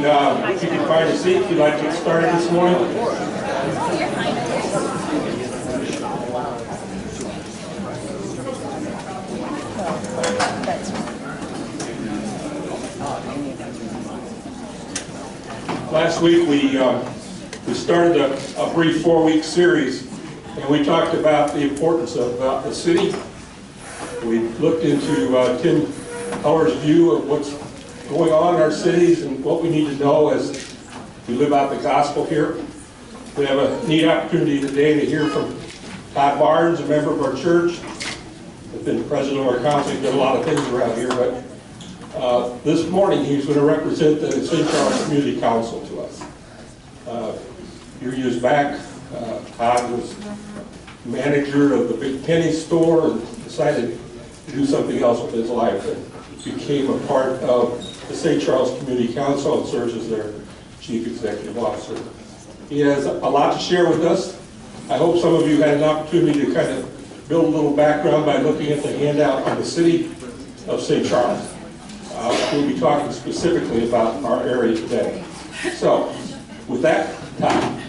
and if you can find a seat, if you'd like to get started this morning. Last week we started a brief 4-week series, and we talked about the importance of the city. We looked into Tim Heller's view of what's going on in our cities and what we need to know as we live out the gospel here. We have a neat opportunity today to hear from Todd Barnes, a member of our church. He's been president of our council. He's done a lot of things around here, but this morning he's going to represent the St. Charles Community Council to us. A few years back, Todd was manager of the Big Penny store and decided to do something else with his life and became a part of the St. Charles Community Council and serves as their chief executive officer. He has a lot to share with us. I hope some of you had an opportunity to kind of build a little background by looking at the handout on the city of St. Charles. We'll be talking specifically about our area today. So, with that, Todd.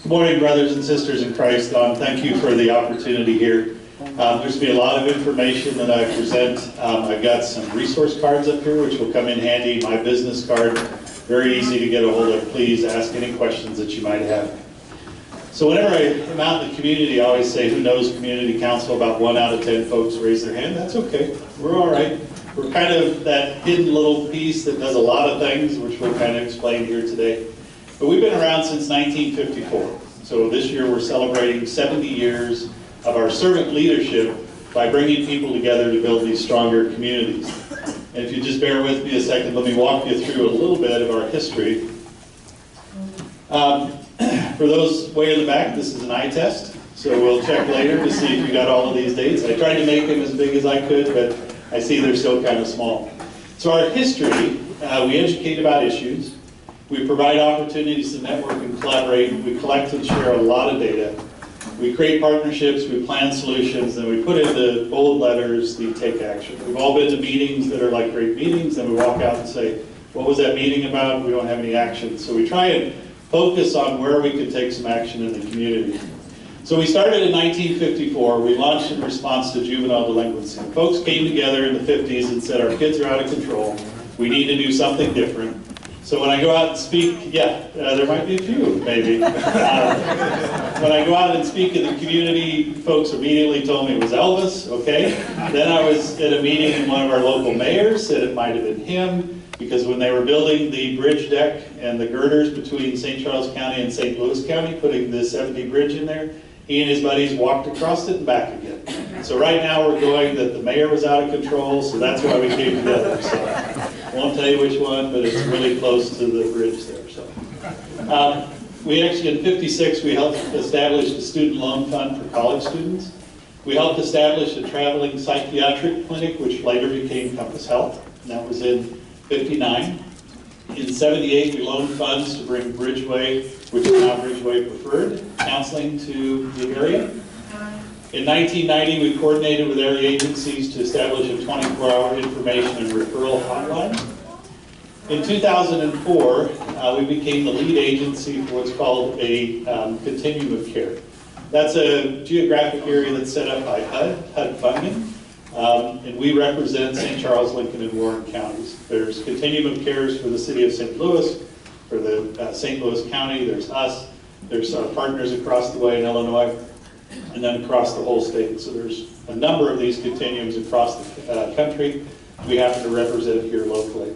Good morning, brothers and sisters in Christ. Thank you for the opportunity here. There's going to be a lot of information that I present. I've got some resource cards up here which will come in handy. My business card, very easy to get a hold of. Please ask any questions that you might have. So whenever I am out in the community, I always say, who knows community council? About 1 out of 10 folks raise their hand. That's okay. We're all right. We're kind of that hidden little piece that does a lot of things, which we'll kind of explain here today. But we've been around since 1954. So this year we're celebrating 70 years of our servant leadership by bringing people together to build these stronger communities. And if you just bear with me a second, let me walk you through a little bit of our history. For those way in the back, this is an eye test, so we'll check later to see if you got all of these dates. I tried to make them as big as I could, but I see they're still kind of small. So our history, we educate about issues, we provide opportunities to network and collaborate, we collect and share a lot of data, we create partnerships, we plan solutions, and we put in the bold letters, the take action. We've all been to meetings that are like great meetings, and we walk out and say, what was that meeting about? We don't have any action. So we try and focus on where we can take some action in the community. So we started in 1954. We launched in response to juvenile delinquency. Folks came together in the 50s and said, our kids are out of control. We need to do something different. So when I go out and speak, there might be a few, maybe. When I go out and speak in the community, folks immediately told me it was Elvis, okay? Then I was at a meeting and one of our local mayors said it might have been him, because when they were building the bridge deck and the girders between St. Charles County and St. Louis County, putting the 70 bridge in there, he and his buddies walked across it and back again. So right now we're going that the mayor was out of control, so that's why we came together. So I won't tell you which one, but it's really close to the bridge there. So we actually, in '56, we helped establish a student loan fund for college students. We helped establish a traveling psychiatric clinic, which later became Compass Health, and that was in '59. In '78, we loaned funds to bring Bridgeway, which is now Bridgeway Preferred, counseling to the area. In 1990, we coordinated with area agencies to establish a 24-hour information and referral hotline. In 2004, we became the lead agency for what's called a continuum of care. That's a geographic area that's set up by HUD funding, and we represent St. Charles, Lincoln, and Warren counties. There's continuum of cares for the city of St. Louis, for the St. Louis County, there's us, there's our partners across the way in Illinois, and then across the whole state. So there's a number of these continuums across the country. We happen to represent here locally.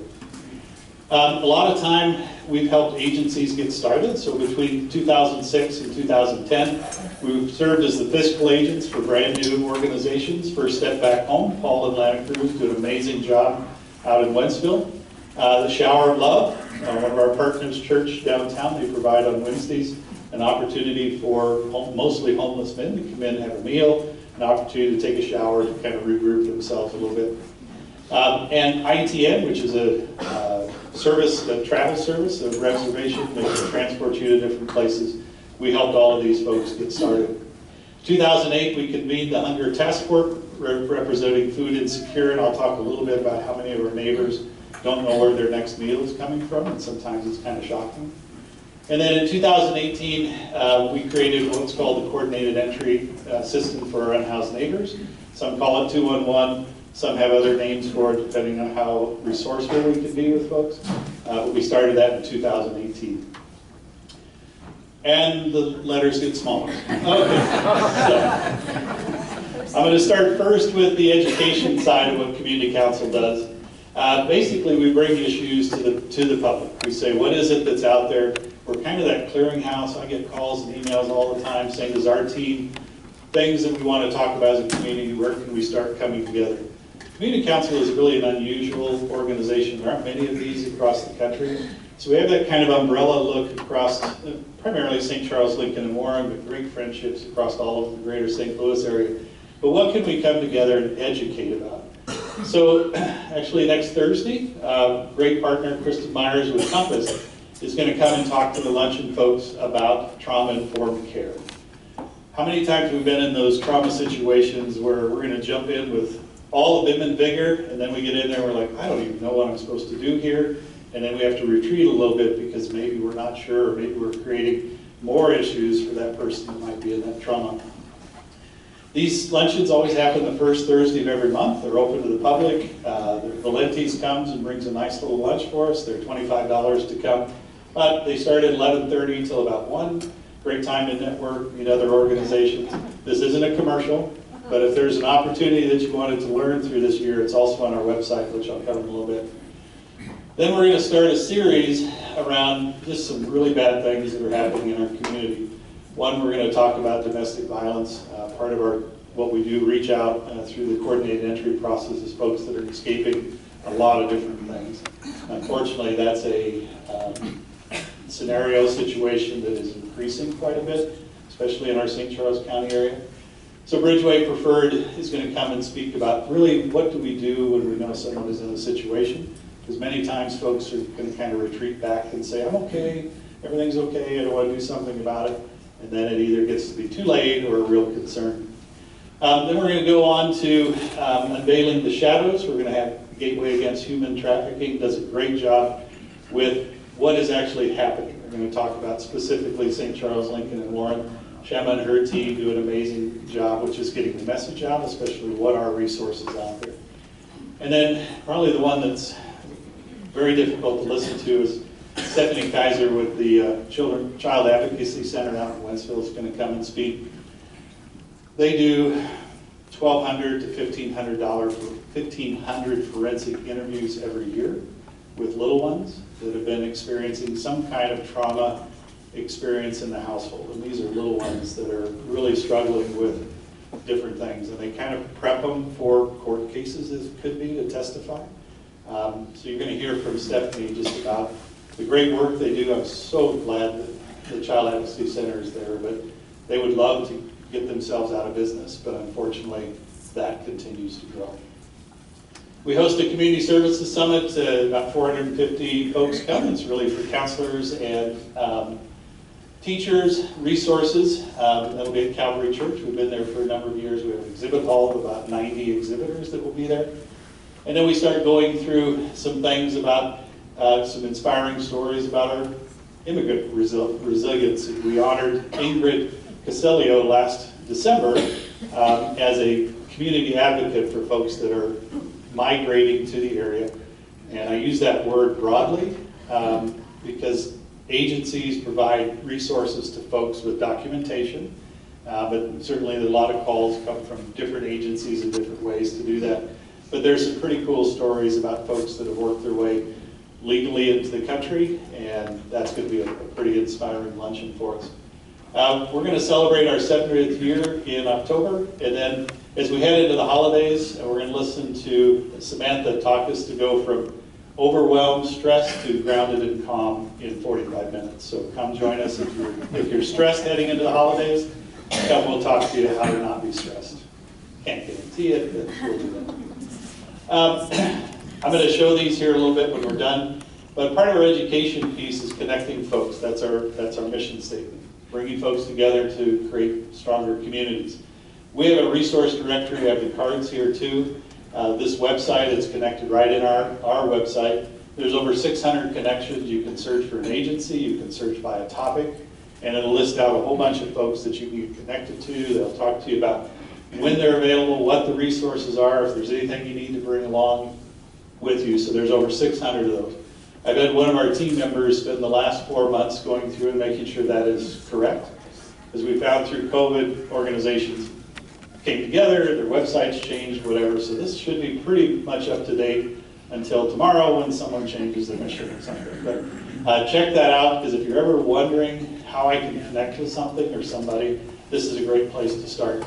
A lot of time we've helped agencies get started. So between 2006 and 2010, we've served as the fiscal agents for brand new organizations. First Step Back Home, Paul and Lana Cruz do an amazing job out in Wentzville. The Shower of Love, one of our partners' church downtown, they provide on Wednesdays an opportunity for mostly homeless men to come in and have a meal, an opportunity to take a shower to kind of regroup themselves a little bit. And ITN, which is a travel service, a reservation that can transport you to different places. We helped all of these folks get started. 2008, we convened the Hunger Task Force representing food insecure, and I'll talk a little bit about how many of our neighbors don't know where their next meal is coming from, and sometimes it's kind of shocking. And then in 2018, we created what's called the Coordinated Entry System for our unhoused neighbors. Some call it 211, some have other names for it depending on how resourceful we can be with folks. But we started that in 2018. And the letters get smaller. Okay. So, I'm going to start first with the education side of what Community Council does. Basically, we bring issues to the public. We say, what is it that's out there? We're kind of that clearinghouse. I get calls and emails all the time saying, does our team, things that we want to talk about as a community, where can we start coming together? Community Council is really an unusual organization. There aren't many of these across the country. So we have that kind of umbrella look across primarily St. Charles, Lincoln, and Warren, but great friendships across all of the greater St. Louis area. But what can we come together and educate about? So actually next Thursday, great partner Kristen Myers with Compass is going to come and talk to the luncheon folks about trauma-informed care. How many times have we been in those trauma situations where we're going to jump in with all the vim and vigor, and then we get in there and we're like, I don't even know what I'm supposed to do here, and then we have to retreat a little bit because maybe we're not sure, or maybe we're creating more issues for that person that might be in that trauma. These luncheons always happen the first Thursday of every month. They're open to the public. Valenti's comes and brings a nice little lunch for us. They're $25 to come. But they start at 11:30 till about 1. Great time to network, meet other organizations. This isn't a commercial, but if there's an opportunity that you wanted to learn through this year, it's also on our website, which I'll cover in a little bit. Then we're going to start a series around just some really bad things that are happening in our community. One, we're going to talk about domestic violence. Part of what we do, reach out through the coordinated entry process, is folks that are escaping a lot of different things. Unfortunately, that's a scenario situation that is increasing quite a bit, especially in our St. Charles County area. So Bridgeway Preferred is going to come and speak about really what do we do when we know someone is in a situation. Because many times folks are going to kind of retreat back and say, I'm okay, everything's okay, I don't want to do something about it. And then it either gets to be too late or a real concern. Then we're going to go on to unveiling the shadows. We're going to have Gateway Against Human Trafficking does a great job with what is actually happening. We're going to talk about specifically St. Charles, Lincoln, and Warren. Shema and her team do an amazing job with just getting the message out, especially what are resources out there. And then probably the one that's very difficult to listen to is Stephanie Kaiser with the Child Advocacy Center out in Wentzville is going to come and speak. They do $1,200 to $1,500 for 1,500 forensic interviews every year with little ones that have been experiencing some kind of trauma experience in the household. And these are little ones that are really struggling with different things. And they kind of prep them for court cases, as it could be, to testify. So you're going to hear from Stephanie just about the great work they do. I'm so glad that the Child Advocacy Center is there, but they would love to get themselves out of business, but unfortunately that continues to grow. We host a Community Services Summit. About 450 folks come. It's really for counselors and teachers, resources. That'll be at Calvary Church. We've been there for a number of years. We have an exhibit hall of about 90 exhibitors that will be there. And then we start going through some things about some inspiring stories about our immigrant resiliency. We honored Ingrid Caselio last December as a community advocate for folks that are migrating to the area. And I use that word broadly because agencies provide resources to folks with documentation, but certainly a lot of calls come from different agencies in different ways to do that. But there's some pretty cool stories about folks that have worked their way legally into the country, and that's going to be a pretty inspiring luncheon for us. We're going to celebrate our 70th year in October, and then as we head into the holidays, we're going to listen to Samantha talk us to go from overwhelmed, stressed to grounded and calm in 45 minutes. So come join us if you're stressed heading into the holidays. Come, we'll talk to you how to not be stressed. Can't guarantee it, but we'll do that. I'm going to show these here a little bit when we're done, but part of our education piece is connecting folks. That's our mission statement, bringing folks together to create stronger communities. We have a resource directory. I have the cards here too. This website is connected right in our website. There's over 600 connections. You can search for an agency, you can search by a topic, and it'll list out a whole bunch of folks that you can get connected to. They'll talk to you about when they're available, what the resources are, if there's anything you need to bring along with you. So there's over 600 of those. I've had one of our team members spend the last 4 months going through and making sure that is correct. As we found through COVID, organizations came together, their websites changed, whatever. So this should be pretty much up to date until tomorrow when someone changes their mission or something. But check that out, because if you're ever wondering how I can connect with something or somebody, this is a great place to start.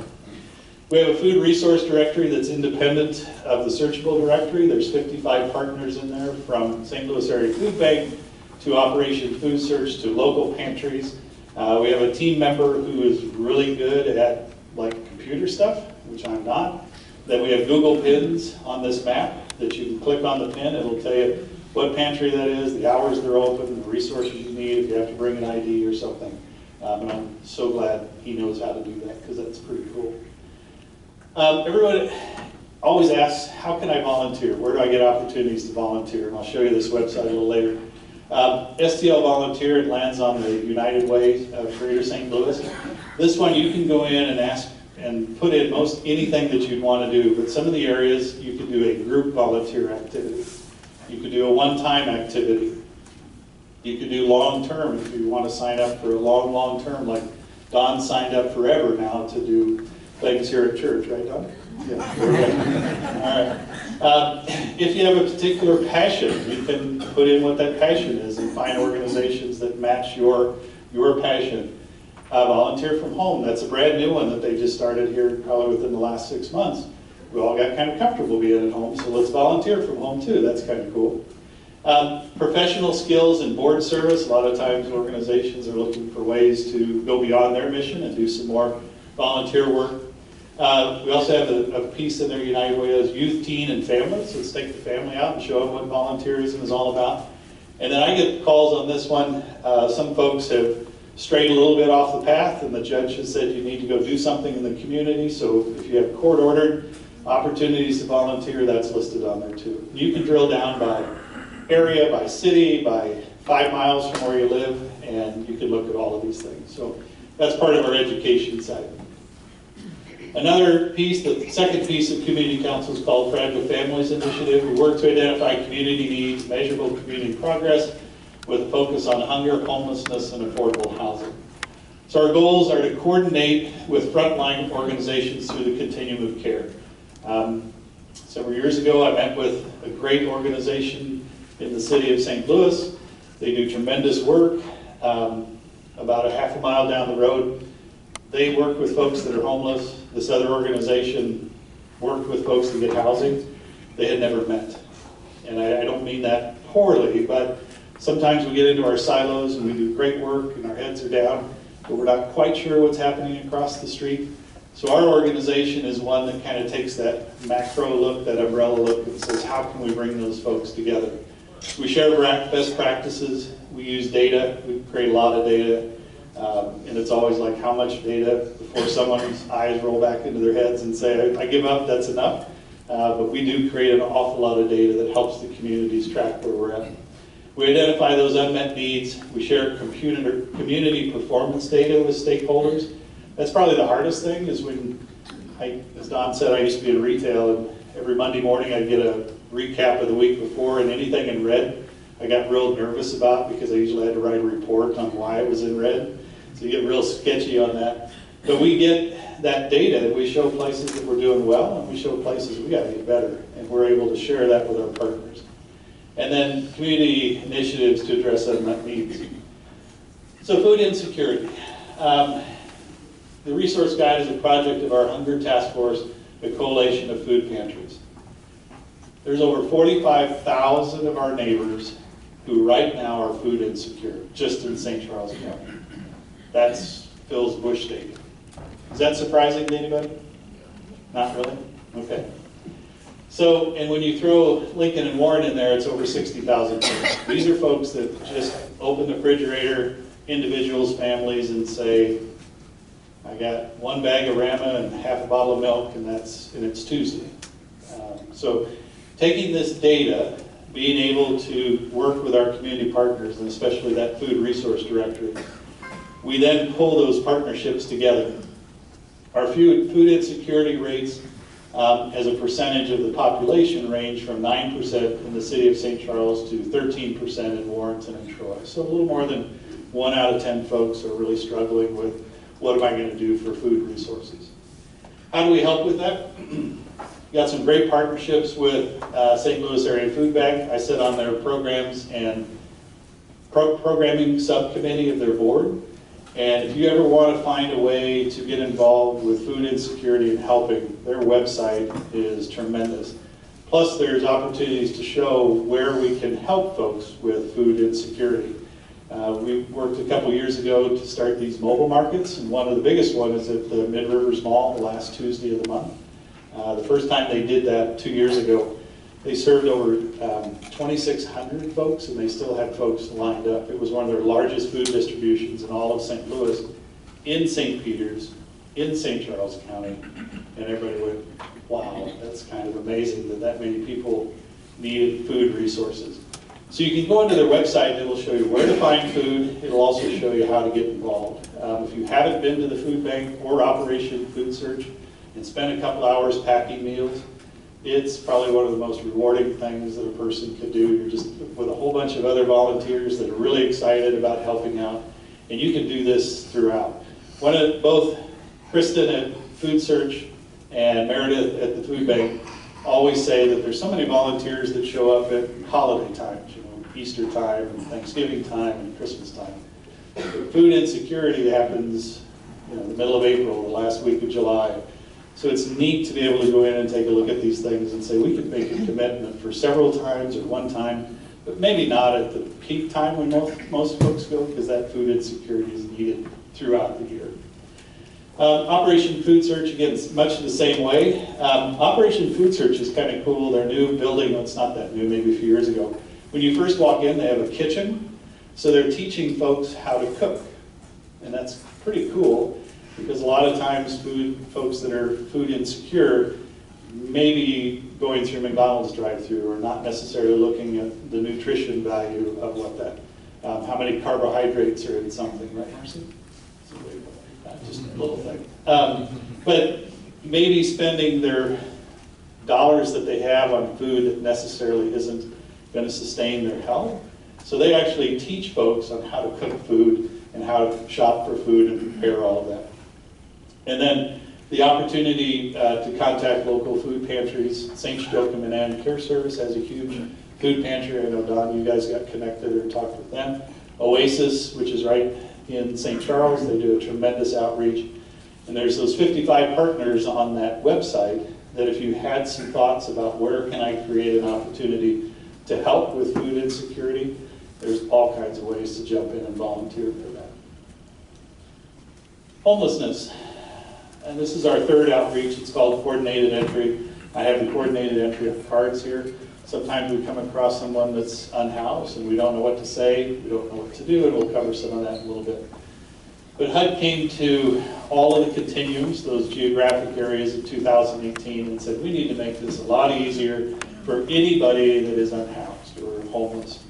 We have a food resource directory that's independent of the searchable directory. There's 55 partners in there, from St. Louis Area Food Bank to Operation Food Search to local pantries. We have a team member who is really good at like computer stuff, which I'm not. Then we have Google Pins on this map that you can click on the pin. It'll tell you what pantry that is, the hours they're open, the resources you need, if you have to bring an ID or something. And I'm so glad he knows how to do that, because that's pretty cool. Everyone always asks, how can I volunteer? Where do I get opportunities to volunteer? And I'll show you this website a little later. STL Volunteer, it lands on the United Way of Greater St. Louis. This one you can go in and ask and put in most anything that you'd want to do, but some of the areas you can do a group volunteer activity. You could do a one-time activity. You could do long-term if you want to sign up for a long term, like Don signed up forever now to do things here at church, right, Don? Yeah. All right. If you have a particular passion, you can put in what that passion is and find organizations that match your passion. Volunteer from Home, that's a brand new one that they just started here probably within the last 6 months. We all got kind of comfortable being at home, so let's volunteer from home too. That's kind of cool. Professional skills and board service. A lot of times organizations are looking for ways to go beyond their mission and do some more volunteer work. We also have a piece in there, United Way, as youth, teen, and family. So let's take the family out and show them what volunteerism is all about. And then I get calls on this one. Some folks have strayed a little bit off the path, and the judge has said you need to go do something in the community. So if you have court-ordered opportunities to volunteer, that's listed on there too. You can drill down by area, by city, by 5 miles from where you live, and you can look at all of these things. So that's part of our education side. Another piece, the second piece of Community Council, is called Fragile Families Initiative. We work to identify community needs, measurable community progress, with a focus on hunger, homelessness, and affordable housing. So our goals are to coordinate with frontline organizations through the continuum of care. Several years ago, I met with a great organization in the city of St. Louis. They do tremendous work. About a half a mile down the road, they work with folks that are homeless. This other organization worked with folks to get housing. They had never met. And I don't mean that poorly, but sometimes we get into our silos and we do great work and our heads are down, but we're not quite sure what's happening across the street. So our organization is one that kind of takes that macro look, that umbrella look, and says, how can we bring those folks together? We share best practices. We use data. We create a lot of data. And it's always like, how much data before someone's eyes roll back into their heads and say, I give up, that's enough. But we do create an awful lot of data that helps the communities track where we're at. We identify those unmet needs. We share community performance data with stakeholders. That's probably the hardest thing, is when, as Don said, I used to be in retail, and every Monday morning I'd get a recap of the week before, and anything in red I got real nervous about, because I usually had to write a report on why it was in red. So you get real sketchy on that. But we get that data, and we show places that we're doing well, and we show places we got to get better, and we're able to share that with our partners. And then community initiatives to address unmet needs. So food insecurity. The resource guide is a project of our Hunger Task Force, the Coalition of Food Pantries. There's over 45,000 of our neighbors who right now are food insecure, just in St. Charles County. That's Phil's Bush State. Is that surprising to anybody? Not really? Okay. So, and when you throw Lincoln and Warren in there, it's over 60,000 folks. These are folks that just open the refrigerator, individuals, families, and say, I got 1 bag of Rama and half a bottle of milk, and it's Tuesday. So taking this data being able to work with our community partners, and especially that food resource directory. We then pull those partnerships together. Our food insecurity rates as a percentage of the population range from 9% in the city of St. Charles to 13% in Warrenton and Troy. So a little more than 1 out of 10 folks are really struggling with, what am I going to do for food resources? How do we help with that? Got some great partnerships with St. Louis Area Food Bank. I sit on their programs and programming subcommittee of their board. And if you ever want to find a way to get involved with food insecurity and helping, their website is tremendous. Plus, there's opportunities to show where we can help folks with food insecurity. We worked a couple years ago to start these mobile markets, and one of the biggest ones is at the Mid-Rivers Mall the last Tuesday of the month. The first time they did that 2 years ago, they served over 2,600 folks, and they still had folks lined up. It was one of their largest food distributions in all of St. Louis, in St. Peters, in St. Charles County, and everybody went, wow, that's kind of amazing that that many people needed food resources. So you can go into their website and it will show you where to find food. It will also show you how to get involved. If you haven't been to the food bank or Operation Food Search and spent a couple hours packing meals, it's probably one of the most rewarding things that a person could do. You're just with a whole bunch of other volunteers that are really excited about helping out, and you can do this throughout. Both Kristen at Food Search and Meredith at the food bank always say that there's so many volunteers that show up at holiday times, Easter time and Thanksgiving time and Christmas time. Food insecurity happens the middle of April, the last week of July. So it's neat to be able to go in and take a look at these things and say we could make a commitment for several times or one time, but maybe not at the peak time when most folks go, because that food insecurity is needed throughout the year. Operation Food Search, again, it's much the same way. Operation Food Search is kind of cool. Their new building, well, it's not that new, maybe a few years ago. When you first walk in, they have a kitchen. So they're teaching folks how to cook. And that's pretty cool, because a lot of times folks that are food insecure may be going through McDonald's drive-thru or not necessarily looking at the nutrition value of what that, how many carbohydrates are in something, right, Marcy? Just a little thing. But maybe spending their dollars that they have on food that necessarily isn't going to sustain their health. So they actually teach folks on how to cook food and how to shop for food and prepare all of that. And then the opportunity to contact local food pantries. St. Joachim and Ann Care Service has a huge food pantry. I know, Don, you guys got connected or talked with them. Oasis, which is right in St. Charles, they do a tremendous outreach. And there's those 55 partners on that website that if you had some thoughts about where can I create an opportunity to help with food insecurity, there's all kinds of ways to jump in and volunteer for that. Homelessness. And this is our third outreach. It's called Coordinated Entry. I have the Coordinated Entry cards here. Sometimes we come across someone that's unhoused and we don't know what to say, we don't know what to do, and we'll cover some of that in a little bit. But HUD came to all of the continuums, those geographic areas in 2018, and said we need to make this a lot easier for anybody that is unhoused or homeless.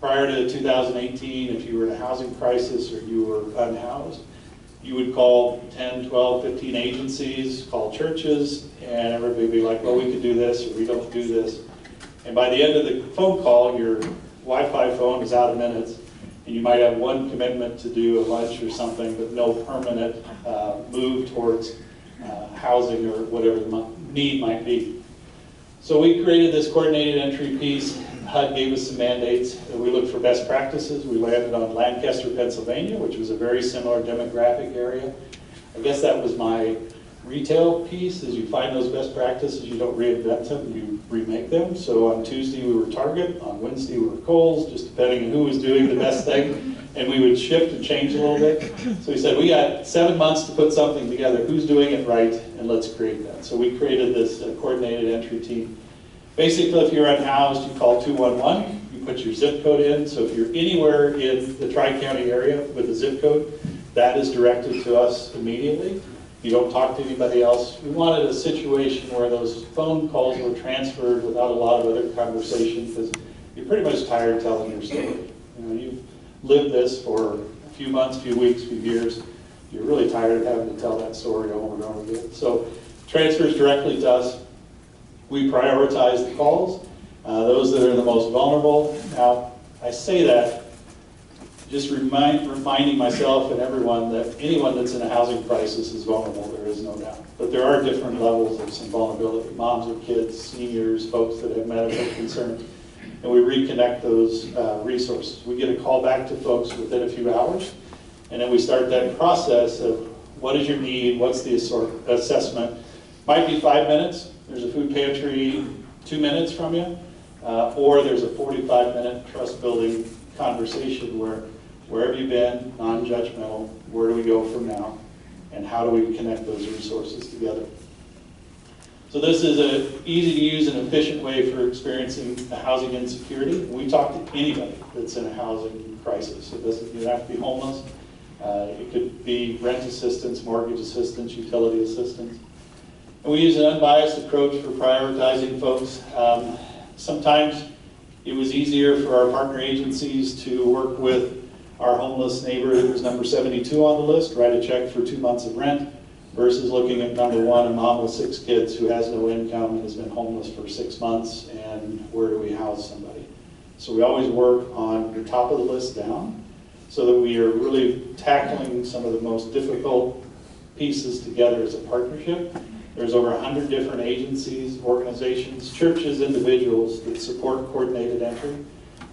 Prior to 2018, if you were in a housing crisis or you were unhoused, you would call 10, 12, 15 agencies, call churches, and everybody would be like, well, we could do this or we don't do this. And by the end of the phone call, your Wi-Fi phone is out of minutes, and you might have one commitment to do a lunch or something, but no permanent move towards housing or whatever the need might be. So we created this Coordinated Entry piece. HUD gave us some mandates. We looked for best practices. We landed on Lancaster, Pennsylvania, which was a very similar demographic area. I guess that was my retail piece, is you find those best practices, you don't reinvent them, you remake them. So on Tuesday we were Target, on Wednesday we were Kohl's, just depending on who was doing the best thing, and we would shift and change a little bit. So we said, we got 7 months to put something together, who's doing it right, and let's create that. So we created this Coordinated Entry team. Basically, if you're unhoused, you call 211, you put your zip code in, so if you're anywhere in the Tri-County area with a zip code, that is directed to us immediately. You don't talk to anybody else. We wanted a situation where those phone calls were transferred without a lot of other conversation, because you're pretty much tired of telling your story. You know, you've lived this for a few months, few weeks, few years. You're really tired of having to tell that story over and over again. So transfers directly to us. We prioritize the calls, those that are the most vulnerable. Now, I say that just reminding myself and everyone that anyone that's in a housing crisis is vulnerable, there is no doubt. But there are different levels of some vulnerability. Moms with kids, seniors, folks that have medical concerns. And we reconnect those resources. We get a call back to folks within a few hours, and then we start that process of what is your need, what's the assessment. Might be 5 minutes, there's a food pantry 2 minutes from you, or there's a 45-minute trust building conversation where have you been, non-judgmental, where do we go from now, and how do we connect those resources together. So this is an easy to use and efficient way for experiencing the housing insecurity. We talk to anybody that's in a housing crisis. It doesn't have to be homeless. It could be rent assistance, mortgage assistance, utility assistance. And we use an unbiased approach for prioritizing folks. Sometimes it was easier for our partner agencies to work with our homeless neighbor who was number 72 on the list, write a check for 2 months of rent, versus looking at number 1, a mom with 6 kids who has no income and has been homeless for 6 months, and where do we house somebody? So we always work on the top of the list down, so that we are really tackling some of the most difficult pieces together as a partnership. There's over 100 different agencies, organizations, churches, individuals that support coordinated entry,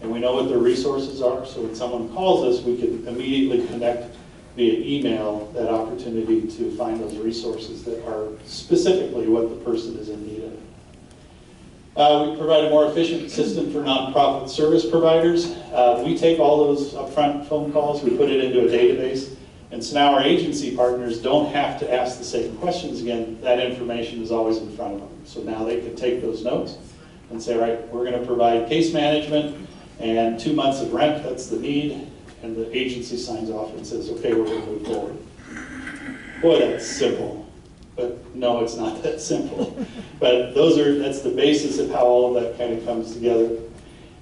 and we know what their resources are, so when someone calls us, we can immediately connect via email that opportunity to find those resources that are specifically what the person is in need of. We provide a more efficient system for nonprofit service providers. We take all those upfront phone calls, we put it into a database, and so now our agency partners don't have to ask the same questions again. That information is always in front of them. So now they can take those notes and say, all right, we're going to provide case management and 2 months of rent, that's the need. And the agency signs off and says, okay, we're going to move forward. Boy, that's simple. But no, it's not that simple. But that's the basis of how all of that kind of comes together.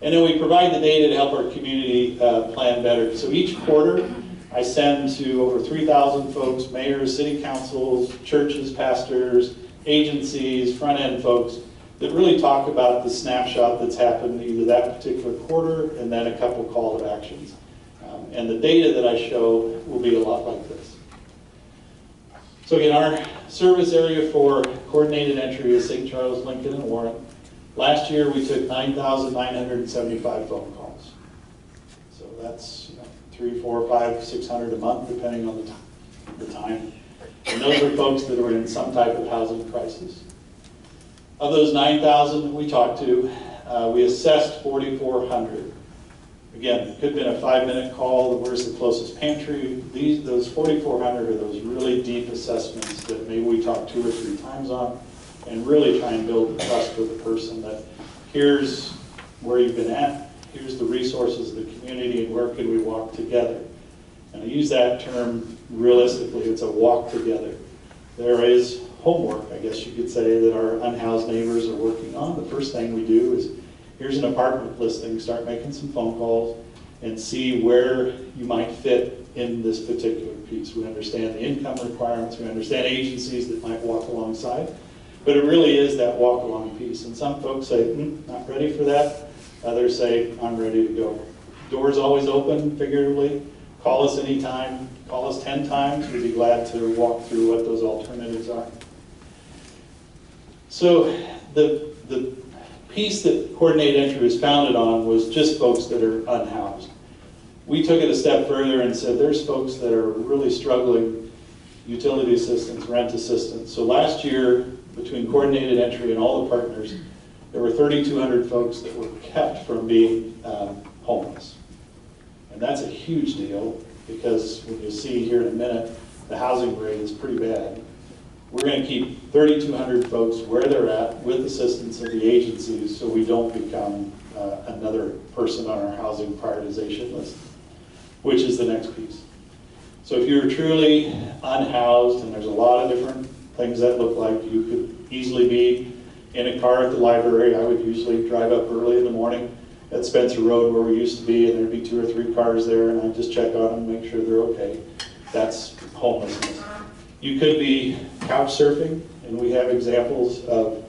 And then we provide the data to help our community plan better. So each quarter, I send to over 3,000 folks, mayors, city councils, churches, pastors, agencies, front-end folks, that really talk about the snapshot that's happened either that particular quarter and then a couple call to actions. And the data that I show will be a lot like this. So again, our service area for coordinated entry is St. Charles, Lincoln, and Warren. Last year we took 9,975 phone calls. So that's 300, 400, 500, 600 a month, depending on the time. And those are folks that are in some type of housing crisis. Of those 9,000 we talked to, we assessed 4,400. Again, it could have been a 5-minute call, where's the closest pantry. Those 4,400 are those really deep assessments that maybe we talk 2 or 3 times on, and really try and build the trust with the person that here's where you've been at, here's the resources of the community, and where can we walk together. And I use that term realistically, it's a walk together. There is homework, I guess you could say, that our unhoused neighbors are working on. The first thing we do is, here's an apartment listing, start making some phone calls and see where you might fit in this particular piece. We understand the income requirements, we understand agencies that might walk alongside, but it really is that walk along piece. And some folks say, not ready for that. Others say, I'm ready to go. Doors always open, figuratively. Call us anytime, call us 10 times. We'd be glad to walk through what those alternatives are. So the piece that coordinated entry was founded on was just folks that are unhoused. We took it a step further and said there's folks that are really struggling, utility assistance, rent assistance. So last year, between coordinated entry and all the partners, there were 3,200 folks that were kept from being homeless. And that's a huge deal, because when you see here in a minute, the housing rate is pretty bad. We're going to keep 3,200 folks where they're at with assistance of the agencies, so we don't become another person on our housing prioritization list, which is the next piece. So if you're truly unhoused, and there's a lot of different things that look like, you could easily be in a car at the library. I would usually drive up early in the morning at Spencer Road where we used to be, and there'd be 2 or 3 cars there, and I'd just check on them, make sure they're okay. That's homelessness. You could be couch surfing, and we have examples of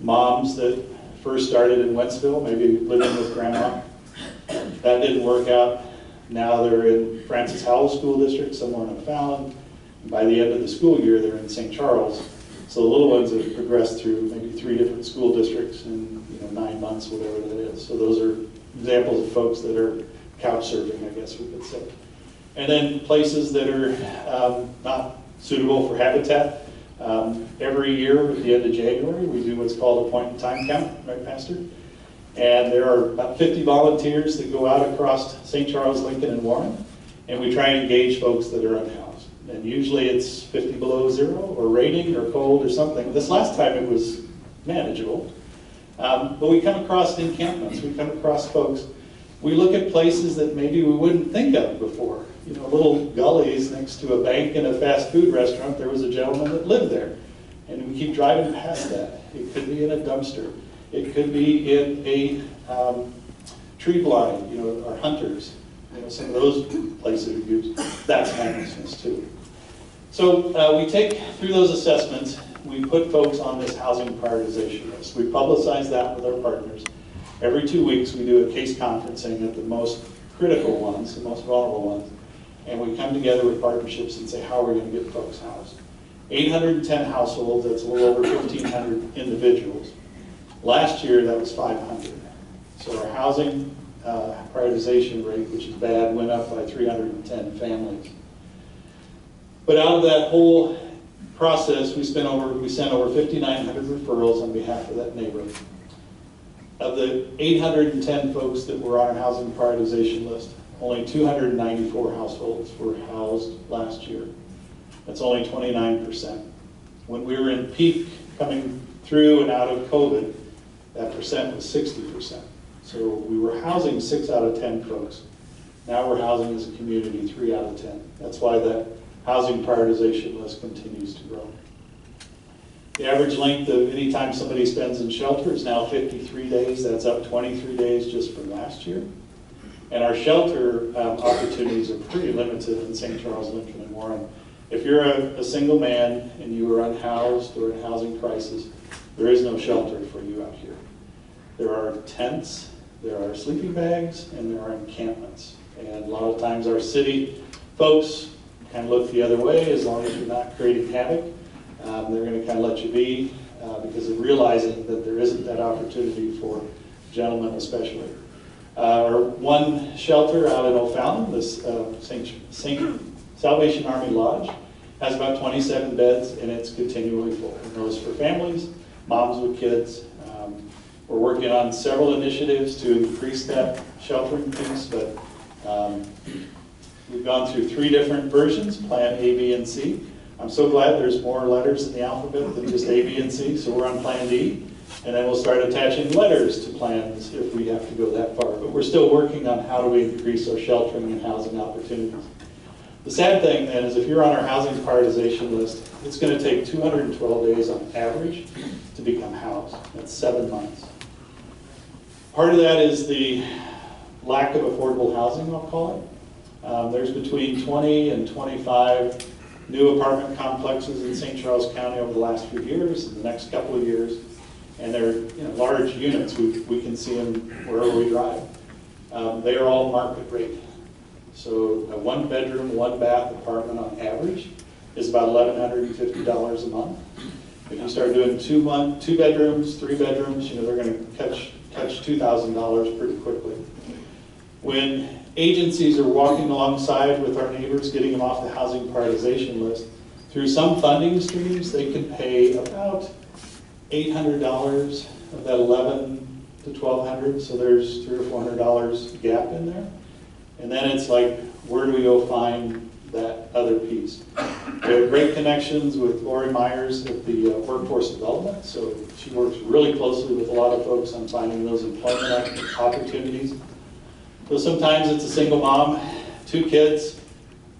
moms that first started in Wentzville, maybe living with grandma. That didn't work out. Now they're in Francis Howell School District, somewhere in O'Fallon. And by the end of the school year, they're in St. Charles. So the little ones have progressed through maybe 3 different school districts in 9 months, whatever that is. So those are examples of folks that are couch surfing, I guess we could say. And then places that are not suitable for habitat. Every year at the end of January, we do what's called a point-in-time count, right, Pastor? And there are about 50 volunteers that go out across St. Charles, Lincoln, and Warren, and we try and engage folks that are unhoused. And usually it's 50 below zero, or raining, or cold, or something. This last time it was manageable. But we come across encampments, we come across folks. We look at places that maybe we wouldn't think of before. Little gullies next to a bank and a fast food restaurant. There was a gentleman that lived there. And we keep driving past that. It could be in a dumpster. It could be in a tree blind, our hunters. Some of those places are used. That's homelessness too. So we take through those assessments, we put folks on this housing prioritization list. We publicize that with our partners. Every 2 weeks we do a case conferencing at the most critical ones, the most vulnerable ones. And we come together with partnerships and say, how are we going to get folks housed? 810 households, that's a little over 1,500 individuals. Last year, that was 500. So our housing prioritization rate, which is bad, went up by 310 families. But out of that whole process, we sent over 5,900 referrals on behalf of that neighborhood. Of the 810 folks that were on our housing prioritization list, only 294 households were housed last year. That's only 29%. When we were in peak coming through and out of COVID, that percent was 60%. So we were housing 6 out of 10 folks. Now we're housing as a community 3 out of 10. That's why that housing prioritization list continues to grow. The average length of any time somebody spends in shelter is now 53 days. That's up 23 days just from last year. And our shelter opportunities are pretty limited in St. Charles, Lincoln, and Warren. If you're a single man and you are unhoused or in housing crisis, there is no shelter for you out here. There are tents, there are sleeping bags, and there are encampments. And a lot of times our city folks kind of look the other way as long as you're not creating havoc. They're going to kind of let you be because of realizing that there isn't that opportunity for gentlemen especially. Our one shelter out in O'Fallon, this St. Salvation Army Lodge, has about 27 beds and it's continually full. And those for families, moms with kids. We're working on several initiatives to increase that sheltering piece, but we've gone through 3 different versions, Plan A, B, and C. I'm so glad there's more letters in the alphabet than just A, B, and C, so we're on Plan D. And then we'll start attaching letters to plans if we have to go that far. But we're still working on how do we increase our sheltering and housing opportunities. The sad thing then is if you're on our housing prioritization list, it's going to take 212 days on average to become housed. That's 7 months. Part of that is the lack of affordable housing, I'll call it. There's between 20 and 25 new apartment complexes in St. Charles County over the last few years, and the next couple of years. And they're large units. We can see them wherever we drive. They are all market rate. So a 1-bedroom, 1-bath apartment on average is about $1,150 a month. If you start doing 2 bedrooms, 3 bedrooms, they're going to touch $2,000 pretty quickly. When agencies are walking alongside with our neighbors, getting them off the housing prioritization list, through some funding streams, they can pay about $800 of that $1,100 to $1,200, so there's $300 or $400 gap in there. And then it's like, where do we go find that other piece? We have great connections with Lori Myers at the Workforce Development, so she works really closely with a lot of folks on finding those employment opportunities. So sometimes it's a single mom, 2 kids,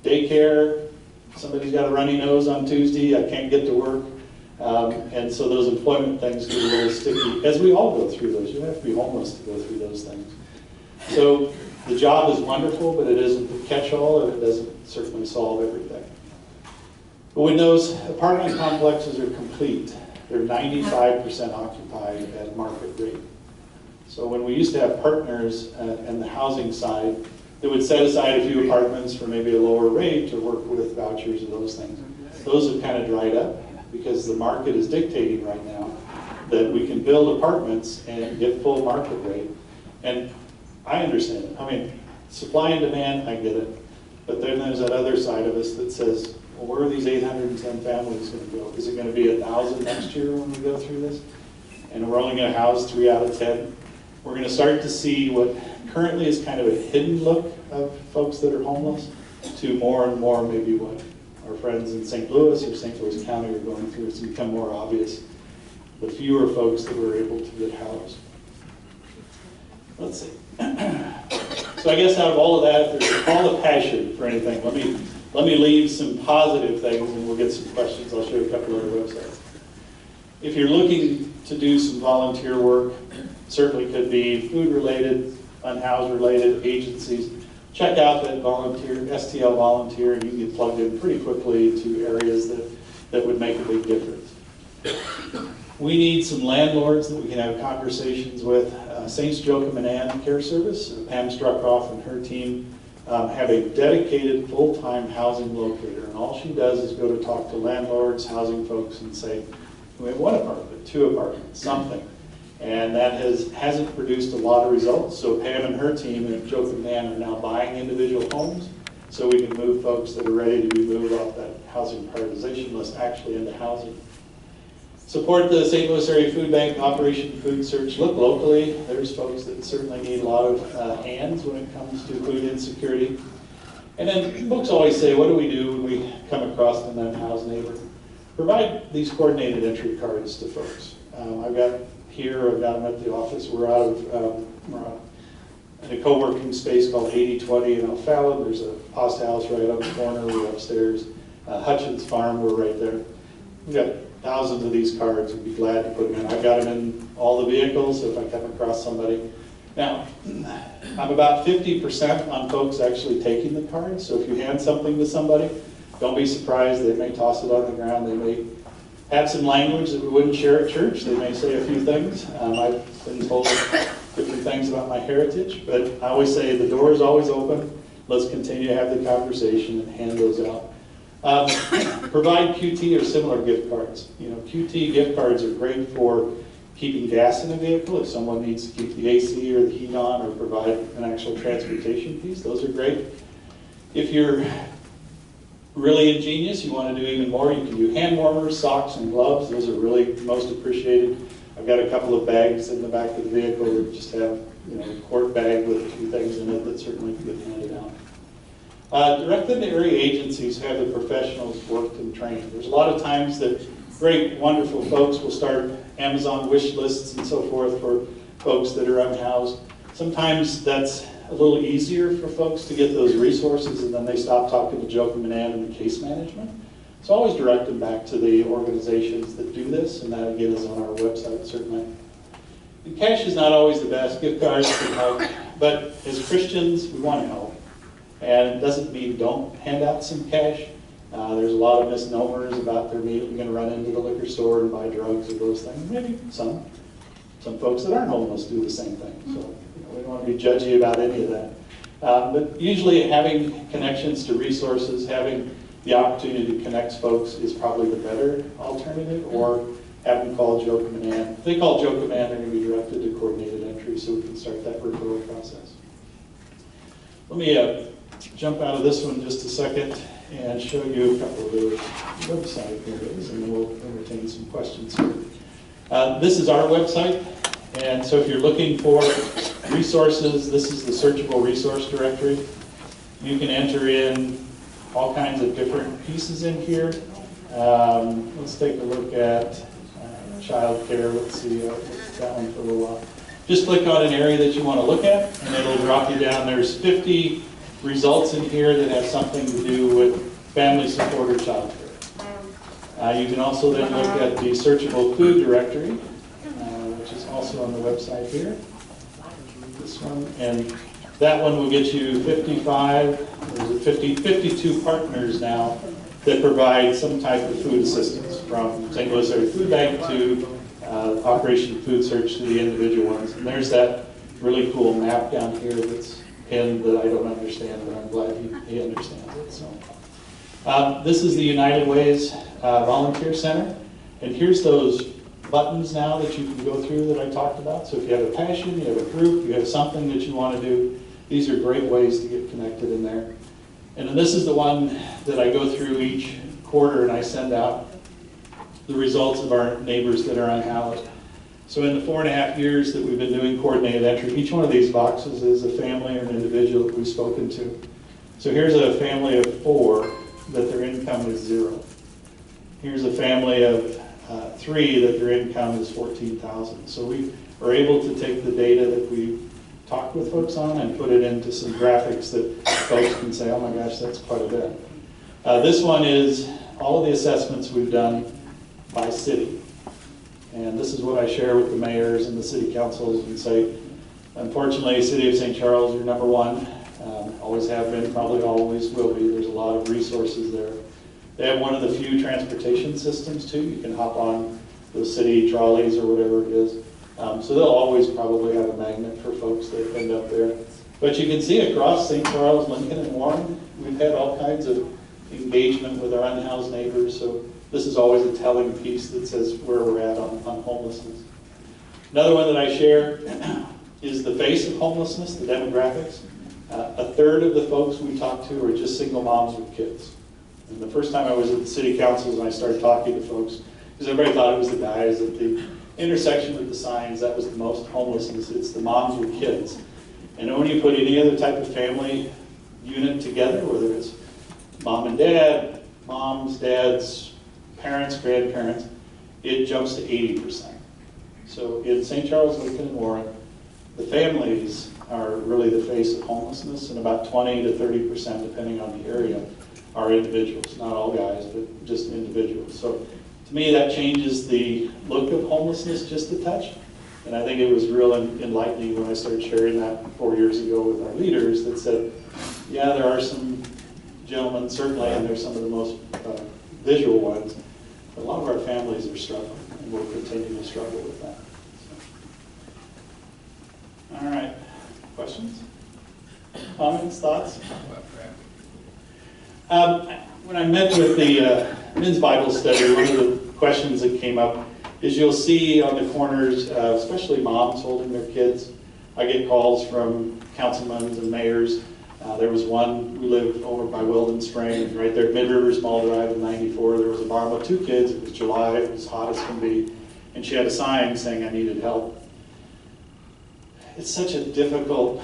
daycare, somebody's got a runny nose on Tuesday, I can't get to work. And so those employment things get a little sticky, as we all go through those. You don't have to be homeless to go through those things. So the job is wonderful, but it isn't the catch-all, and it doesn't certainly solve everything. But when those apartment complexes are complete, they're 95% occupied at market rate. So when we used to have partners in the housing side, they would set aside a few apartments for maybe a lower rate to work with vouchers or those things. Those have kind of dried up because the market is dictating right now that we can build apartments and get full market rate. And I understand it. I mean, supply and demand, I get it. But then there's that other side of us that says, well, where are these 810 families going to go? Is it going to be 1,000 next year when we go through this? And we're only going to house 3 out of 10. We're going to start to see what currently is kind of a hidden look of folks that are homeless to more and more maybe what our friends in St. Louis or St. Louis County are going through. It's become more obvious. The fewer folks that were able to get housed. Let's see. So I guess out of all of that, if there's a call to passion for anything, let me leave some positive things and we'll get some questions. I'll show you a couple of other websites. If you're looking to do some volunteer work, certainly could be food-related, unhoused-related agencies. Check out that volunteer, STL Volunteer, and you can get plugged in pretty quickly to areas that would make a big difference. We need some landlords that we can have conversations with. Saints Joachim and Ann Care Service, Pam Struckoff and her team have a dedicated full-time housing locator, and all she does is go to talk to landlords, housing folks, and say, we have 1 apartment, 2 apartments, something. And that hasn't produced a lot of results, so Pam and her team at Joachim and Ann are now buying individual homes so we can move folks that are ready to be moved off that housing prioritization list actually into housing. Support the St. Louis Area Food Bank, Operation Food Search. Look locally. There's folks that certainly need a lot of hands when it comes to food insecurity. And then folks always say, what do we do when we come across an unhoused neighbor? Provide these coordinated entry cards to folks. I've got them at the office. We're in a co-working space called 8020 in O'Fallon. There's a pasta house right on the corner. We're upstairs. Hutchins Farm, we're right there. We've got thousands of these cards. We'd be glad to put them in. I've got them in all the vehicles so if I come across somebody. Now, I'm about 50% on folks actually taking the cards. So if you hand something to somebody, don't be surprised. They may toss it on the ground. They may have some language that we wouldn't share at church. They may say a few things. I've been told different things about my heritage, but I always say the door is always open. Let's continue to have the conversation and hand those out. Provide QT or similar gift cards. You know, QT gift cards are great for keeping gas in a vehicle if someone needs to keep the AC or the heat on or provide an actual transportation piece. Those are great. If you're really ingenious, you want to do even more, you can do hand warmers, socks, and gloves. Those are really most appreciated. I've got a couple of bags in the back of the vehicle that just have, you know, a quart bag with a few things in it that certainly can get handed out. Direct them to area agencies who have the professionals worked and trained. There's a lot of times that great, wonderful folks will start Amazon wish lists and so forth for folks that are unhoused. Sometimes that's a little easier for folks to get those resources and then they stop talking to Joachim and Ann and the case management. So always direct them back to the organizations that do this, and that again is on our website certainly. And cash is not always the best. Gift cards can help, but as Christians, we want to help. And it doesn't mean don't hand out some cash. There's a lot of misnomers about they're immediately going to run into the liquor store and buy drugs or those things. Maybe some folks that aren't homeless do the same thing. So we don't want to be judgy about any of that. But usually having connections to resources, having the opportunity to connect folks is probably the better alternative, or have them call Joachim and Ann. If they call Joachim and Ann, they're going to be directed to coordinated entry so we can start that referral process. Let me jump out of this one just a second and show you a couple of the website areas, and then we'll entertain some questions here. This is our website, and so if you're looking for resources, this is the searchable resource directory. You can enter in all kinds of different pieces in here. Let's take a look at child care. Let's see that one for a little while. Just click on an area that you want to look at, and it'll drop you down. There's 50 results in here that have something to do with family support or child care. You can also then look at the searchable food directory, which is also on the website here. This one, and that one will get you 52 partners now that provide some type of food assistance, from St. Louis Area Food Bank to Operation Food Search to the individual ones. And there's that really cool map down here that's pinned that I don't understand, but I'm glad he understands it. So, this is the United Ways Volunteer Center, and here's those buttons now that you can go through that I talked about. So if you have a passion, you have a group, you have something that you want to do, these are great ways to get connected in there. And then this is the one that I go through each quarter, and I send out the results of our neighbors that are unhoused. So in the 4.5 years that we've been doing coordinated entry, each one of these boxes is a family or an individual that we've spoken to. So here's a family of 4 that their income is 0. Here's a family of 3 that their income is $14,000. So we are able to take the data that we talked with folks on and put it into some graphics that folks can say, oh my gosh, that's quite a bit. This one is all of the assessments we've done by city. And this is what I share with the mayors and the city councils and say, unfortunately, City of St. Charles, you're number 1. Always have been, probably always will be. There's a lot of resources there. They have one of the few transportation systems too. You can hop on those city trolleys or whatever it is. So they'll always probably have a magnet for folks that end up there. But you can see across St. Charles, Lincoln, and Warren, we've had all kinds of engagement with our unhoused neighbors. So this is always a telling piece that says where we're at on homelessness. Another one that I share is the face of homelessness, the demographics. 1/3 of the folks we talk to are just single moms with kids. And the first time I was at the city councils and I started talking to folks, because everybody thought it was the guys at the intersection with the signs, that was the most homelessness. It's the moms with kids. And when you put any other type of family unit together, whether it's mom and dad, moms, dads, parents, grandparents, it jumps to 80%. So in St. Charles, Lincoln, and Warren, the families are really the face of homelessness, and about 20 to 30%, depending on the area, are individuals. Not all guys, but just individuals. So to me, that changes the look of homelessness just a touch. And I think it was real enlightening when I started sharing that 4 years ago with our leaders that said, yeah, there are some gentlemen, certainly, and they're some of the most visual ones, but a lot of our families are struggling, and we'll continue to struggle with that. So. All right. Questions? Comments? Thoughts? When I met with the men's Bible study, one of the questions that came up is you'll see on the corners, especially moms holding their kids. I get calls from councilmen and mayors. There was one who lived over by Weldon Spring, right there at Mid River Small Drive in 94. There was a mom with 2 kids. It was July. It was hot as can be. And she had a sign saying, I needed help. It's such a difficult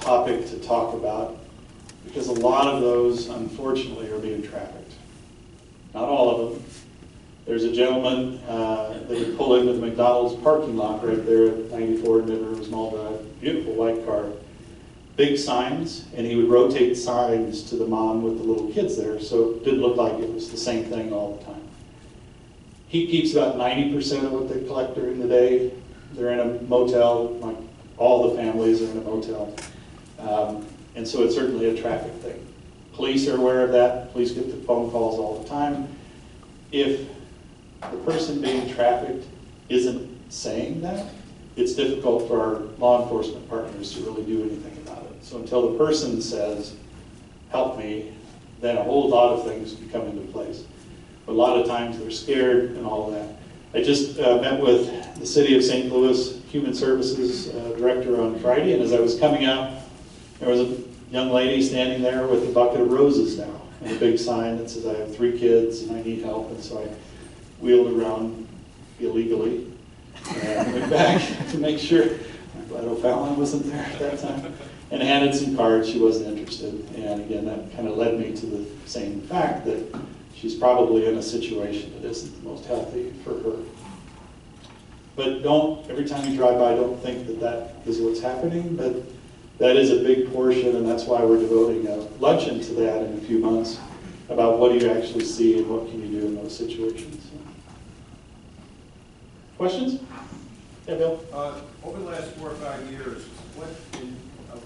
topic to talk about because a lot of those, unfortunately, are being trafficked. Not all of them. There's a gentleman that would pull into the McDonald's parking lot right there at 94 Mid River Small Drive. Beautiful white car. Big signs, and he would rotate signs to the mom with the little kids there, so it didn't look like it was the same thing all the time. He keeps about 90% of what they collect during the day. They're in a motel, like all the families are in a motel. And so it's certainly a traffic thing. Police are aware of that. Police get the phone calls all the time. If the person being trafficked isn't saying that, it's difficult for our law enforcement partners to really do anything about it. So until the person says, help me, then a whole lot of things can come into place. But a lot of times they're scared and all of that. I just met with the City of St. Louis Human Services Director on Friday, and as I was coming out, there was a young lady standing there with a bucket of roses now, and a big sign that says, I have 3 kids and I need help, and so I wheeled around illegally and went back to make sure. I'm glad O'Fallon wasn't there at that time. And handed some cards. She wasn't interested. And again, that kind of led me to the same fact that she's probably in a situation that isn't the most healthy for her. But don't, every time you drive by, don't think that that is what's happening, but that is a big portion, and that's why we're devoting a luncheon to that in a few months, about what do you actually see and what can you do in those situations. Questions? Yeah, Bill? Over the last 4 or 5 years,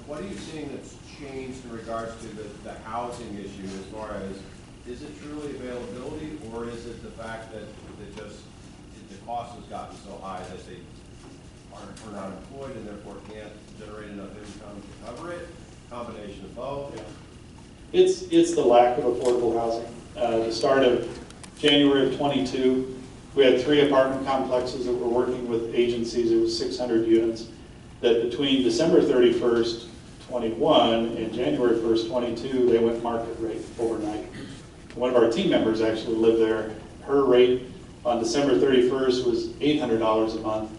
what are you seeing that's changed in regards to the housing issue as far as, is it truly availability, or is it the fact that the cost has gotten so high that they are not employed and therefore can't generate enough income to cover it? Combination of both? Yeah. It's the lack of affordable housing. The start of January of 22, we had 3 apartment complexes that were working with agencies. It was 600 units. That between December 31st, 21 and January 1st, 22, they went market rate overnight. One of our team members actually lived there. Her rate on December 31st was $800 a month.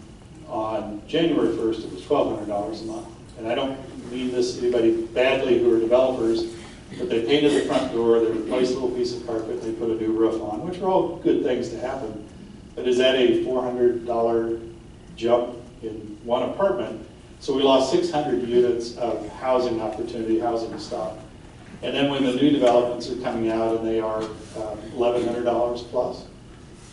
On January 1st, it was $1,200 a month. And I don't mean this to anybody badly who are developers, but they painted the front door, they replaced a little piece of carpet, they put a new roof on, which were all good things to happen. But is that a $400 jump in one apartment? So we lost 600 units of housing opportunity, housing stock. And then when the new developments are coming out and they are $1,100 plus,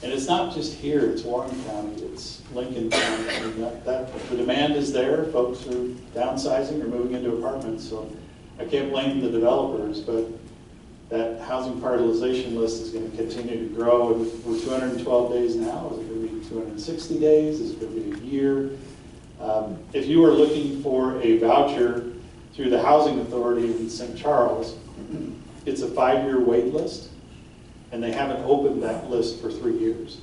and it's not just here, it's Warren County, it's Lincoln County. I mean, the demand is there, folks are downsizing or moving into apartments, so I can't blame the developers, but that housing prioritization list is going to continue to grow. And we're 212 days now. Is it going to be 260 days? Is it going to be a year? If you are looking for a voucher through the Housing Authority in St. Charles, it's a 5-year wait list, and they haven't opened that list for 3 years.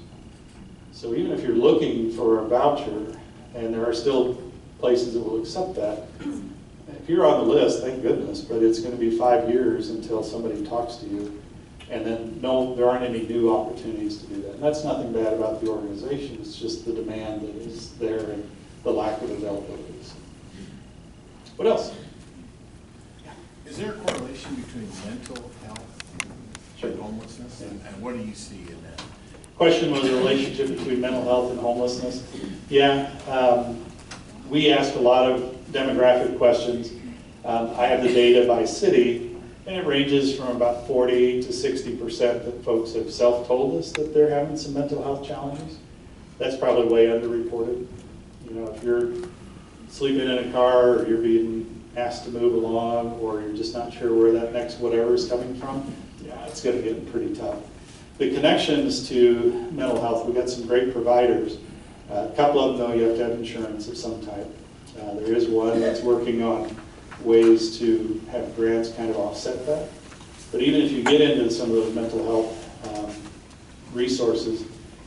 So even if you're looking for a voucher, and there are still places that will accept that, if you're on the list, thank goodness, but it's going to be 5 years until somebody talks to you. And then, no, there aren't any new opportunities to do that. And that's nothing bad about the organization. It's just the demand that is there and the lack of availability. What else? Is there a correlation between mental health and homelessness? And what do you see in that? Question was the relationship between mental health and homelessness. Yeah, we asked a lot of demographic questions. I have the data by city, and it ranges from about 40 to 60% that folks have self-told us that they're having some mental health challenges. That's probably way underreported. You know, if you're sleeping in a car, or you're being asked to move along, or you're just not sure where that next whatever is coming from, yeah, it's going to get pretty tough. The connections to mental health, we've got some great providers. A couple of them, though, you have to have insurance of some type. There is one that's working on ways to have grants kind of offset that. But even if you get into some of those mental health resources,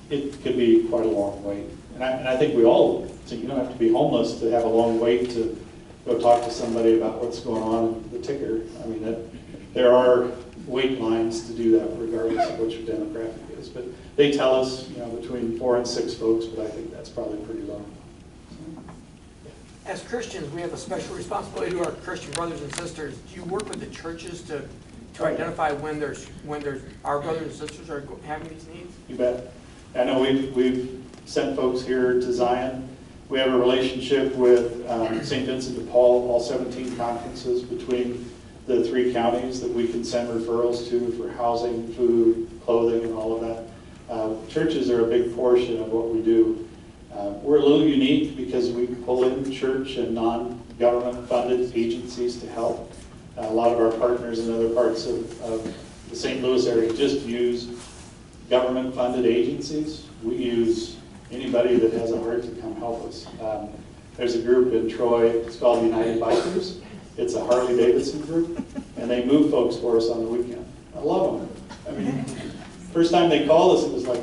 it could be quite a long wait. And I think we all, so you don't have to be homeless to have a long wait to go talk to somebody about what's going on in the ticker. I mean, there are wait lines to do that regardless of what your demographic is. But they tell us, you know, between 4 and 6 folks, but I think that's probably pretty low. As Christians, we have a special responsibility to our Christian brothers and sisters. Do you work with the churches to identify when our brothers and sisters are having these needs? You bet. I know we've sent folks here to Zion. We have a relationship with St. Vincent de Paul, all 17 conferences between the 3 counties that we can send referrals to for housing, food, clothing, and all of that. Churches are a big portion of what we do. We're a little unique because we pull in church and non-government funded agencies to help. A lot of our partners in other parts of the St. Louis area just use government funded agencies. We use anybody that has a heart to come help us. There's a group in Troy, it's called United Bikers. It's a Harley Davidson group, and they move folks for us on the weekend. I love them. I mean, first time they called us, it was like,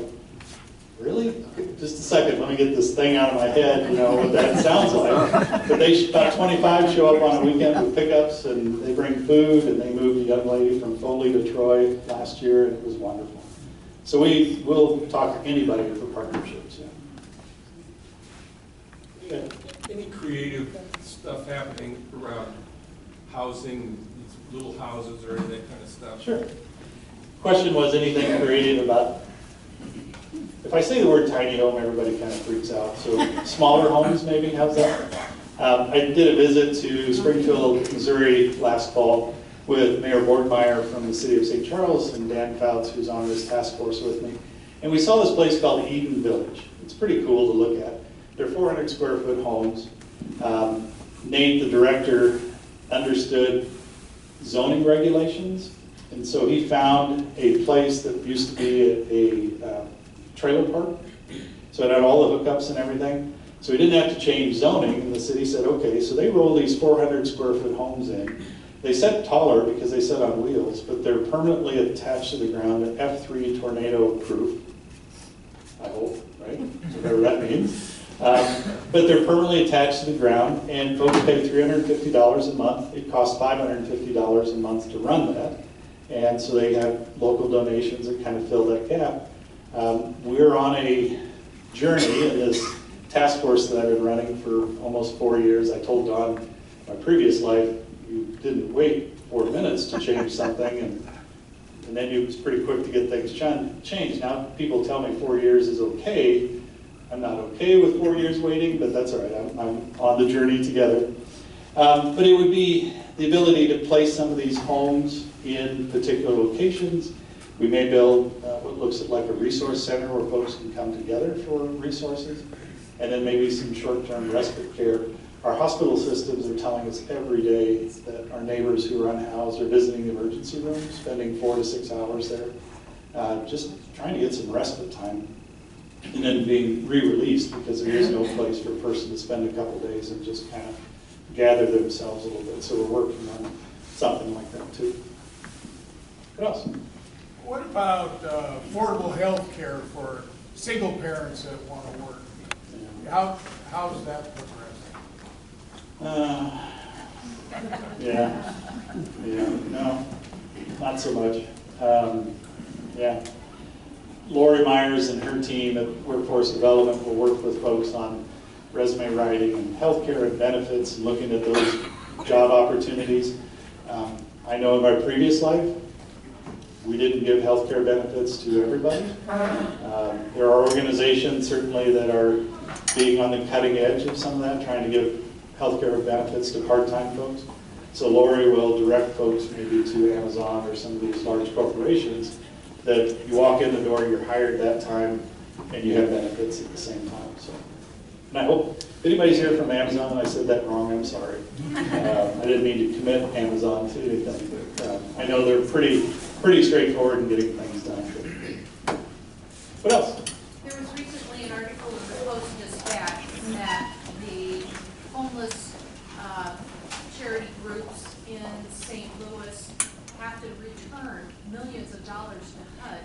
really? Just a second, let me get this thing out of my head, you know, what that sounds like. But about 25 show up on a weekend with pickups, and they bring food, and they moved a young lady from Foley to Troy last year, and it was wonderful. So we'll talk to anybody for partnerships. Yeah. Any creative stuff happening around housing, these little houses or any of that kind of stuff? Sure. Question was anything creative about, if I say the word tiny home, everybody kind of freaks out. So smaller homes maybe, how's that? I did a visit to Springfield, Missouri last fall with Mayor Borgmeyer from the city of St. Charles and Dan Fouts, who's on this task force with me. And we saw this place called Eden Village. It's pretty cool to look at. They're 400 square foot homes. Nate, the director, understood zoning regulations, and so he found a place that used to be a trailer park. So it had all the hookups and everything. So we didn't have to change zoning, and the city said, okay, so they roll these 400 square foot homes in. They set taller because they set on wheels, but they're permanently attached to the ground, F3 tornado proof, I hope, right? Whatever that means. But they're permanently attached to the ground, and folks pay $350 a month. It costs $550 a month to run that. And so they have local donations that kind of fill that gap. We're on a journey in this task force that I've been running for almost 4 years. I told Don in my previous life, you didn't wait 4 minutes to change something, and then you was pretty quick to get things changed. Now people tell me 4 years is okay. I'm not okay with 4 years waiting, but that's all right. I'm on the journey together. But it would be the ability to place some of these homes in particular locations. We may build what looks like a resource center where folks can come together for resources, and then maybe some short-term respite care. Our hospital systems are telling us every day that our neighbors who are unhoused are visiting the emergency room, spending 4 to 6 hours there, just trying to get some respite time, and then being re-released because there is no place for a person to spend a couple days and just kind of gather themselves a little bit. So we're working on something like that too. What else? What about affordable health care for single parents that want to work? How's that progressing? No, not so much. Lori Myers and her team at Workforce Development will work with folks on resume writing and healthcare and benefits and looking at those job opportunities. I know in my previous life, we didn't give healthcare benefits to everybody. There are organizations certainly that are being on the cutting edge of some of that, trying to give healthcare benefits to part-time folks. So Lori will direct folks maybe to Amazon or some of these large corporations that you walk in the door, you're hired that time, and you have benefits at the same time. So, and I hope, if anybody's here from Amazon and I said that wrong, I'm sorry. I didn't mean to commit Amazon to anything, but I know they're pretty straightforward in getting things done. What else? There was recently an article in the Post-Dispatch that the homeless charity groups in St. Louis have to return millions of dollars to HUD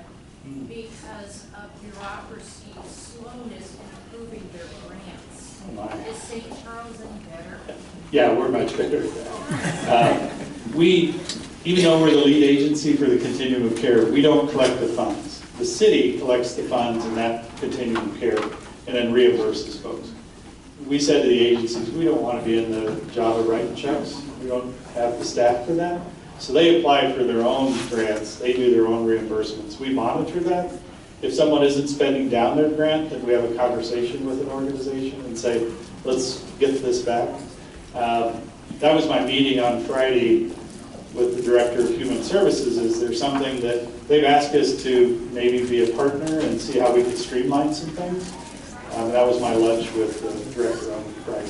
because of bureaucracy's slowness in approving their grants. Oh my. Is St. Charles any better? Yeah, we're much better at that. Even though we're the lead agency for the continuum of care, we don't collect the funds. The city collects the funds in that continuum of care and then reimburses folks. We said to the agencies, we don't want to be in the job of writing checks. We don't have the staff for that. So they apply for their own grants. They do their own reimbursements. We monitor that. If someone isn't spending down their grant, then we have a conversation with an organization and say, let's get this back. That was my meeting on Friday with the Director of Human Services. Is there something that they've asked us to maybe be a partner and see how we could streamline some things? That was my lunch with the Director on Friday.